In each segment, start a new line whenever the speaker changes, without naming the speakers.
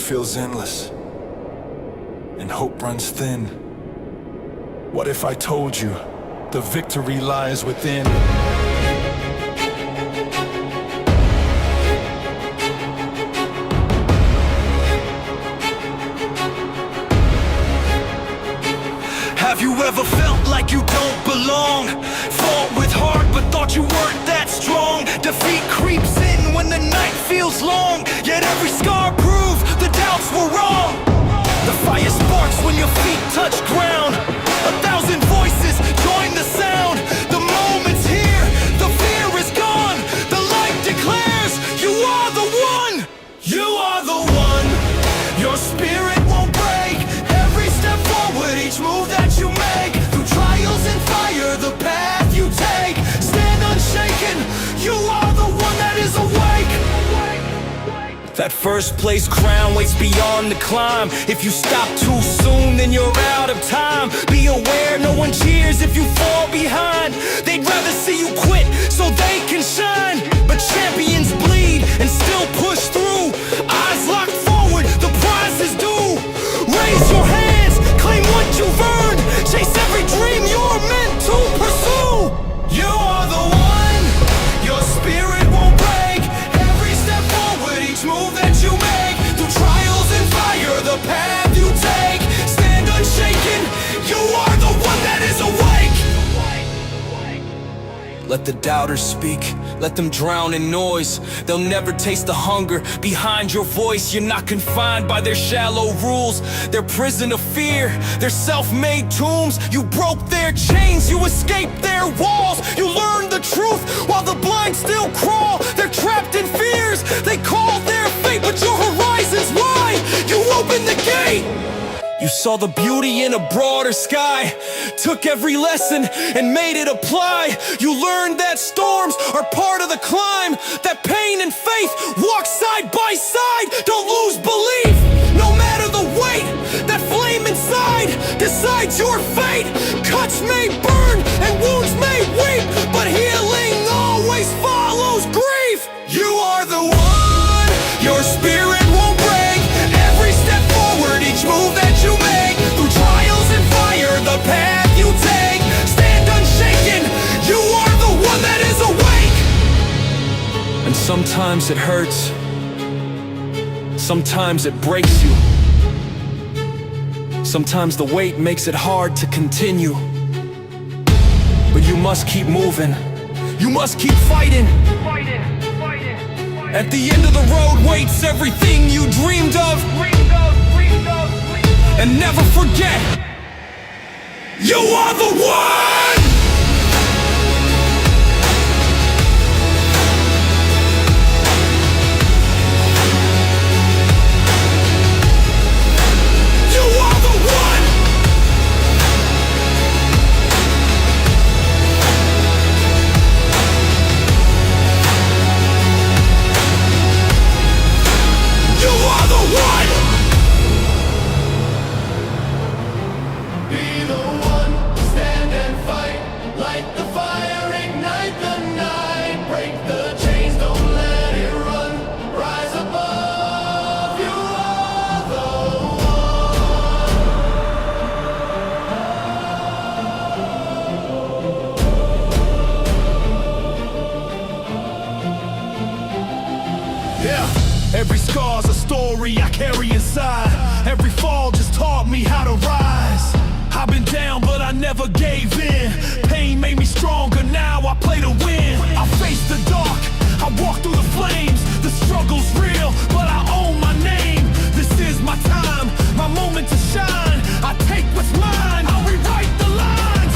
feels endless, and hope runs thin. What if I told you the victory lies within? Have you ever felt like you don't belong? Fought with heart but thought you weren't that strong. Defeat creeps in when the night feels long, yet every scar proved the doubts were wrong. The fire sparks when your feet touch ground. 1,000 voices join the sound. The moment's here, the fear is gone. The light declares you are the one. You are the one. Your spirit won't break. Every step forward, each move that you make. Through trials and fire, the path you take. Stand unshaken. You are the one that is awake. That first place crown waits beyond the climb. If you stop too soon, then you're out of time. Be aware, no one cheers if you fall behind. They'd rather see you quit so they can shine. But champions bleed and still push through. Eyes locked forward, the prize is due. Raise your hands, claim what you've earned. Chase every dream you're meant to pursue. You are the one, your spirit won't break. Every step forward, each move that you make. Through trials and fire, the path you take. Stand unshaken, you are the one that is awake. Let the doubters speak, let them drown in noise. They'll never taste the hunger behind your voice. You're not confined by their shallow rules. Their prison of fear, their self-made tombs. You broke their chains, you escaped their walls. You learned the truth while the blind still crawl. They're trapped in fears, they call their fate. But your horizon's wide, you open the gate. You saw the beauty in a broader sky, took every lesson and made it apply. You learned that storms are part of the climb, that pain and faith walk side by side. Don't lose belief, no matter the weight. That flame inside decides your fate. Cuts may burn and wounds may weep, but healing always follows grief. You are the one, your spirit won't break. Every step forward, each move that you make. Through trials and fire, the path you take. Stand unshaken, you are the one that is awake. And sometimes it hurts, sometimes it breaks you. Sometimes the weight makes it hard to continue. But you must keep moving, you must keep fighting. At the end of the road waits everything you dreamed of. And never forget, you are the one! You are the one! You are the one! Every scar's a story I carry inside. Every fall just taught me how to rise. I've been down but I never gave in. Pain made me stronger, now I play to win. I face the dark, I walk through the flames. The struggle's real, but I own my name. This is my time, my moment to shine. I take what's mine, I'll rewrite the lines.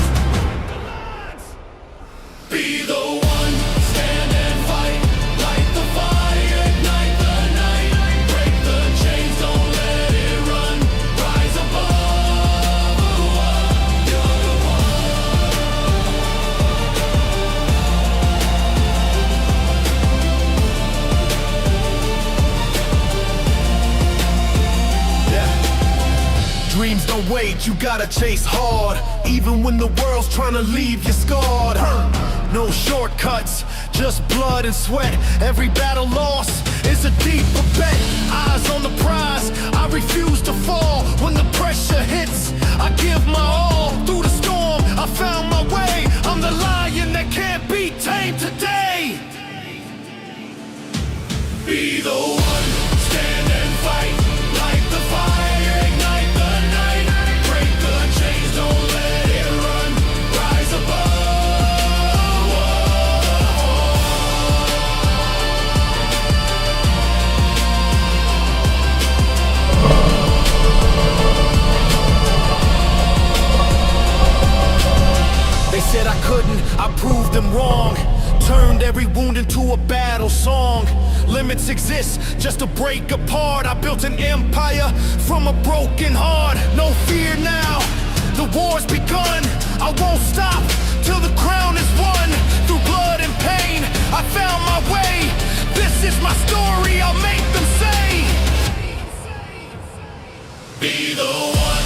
Be the one, stand and fight. Light the fire, ignite the night. Break the chains, don't let it run. Rise above the world. You're the one. Yeah. Dreams don't wait, you gotta chase hard. Even when the world's trying to leave you scarred. No shortcuts, just blood and sweat. Every battle lost, is a deeper bet. Eyes on the prize, I refuse to fall. When the pressure hits, I give my all. Through the storm, I found my way. I'm the lion that can't be tamed today. Be the one, stand and fight. Light the fire, ignite the night. Break the chains, don't let it run. Rise above. They said I couldn't, I proved them wrong. Turned every wound into a battle song. Limits exist just to break apart. I built an empire from a broken heart. No fear now, the war's begun. I won't stop till the crown is won. Through blood and pain, I found my way. This is my story, I'll make them say. Be the one.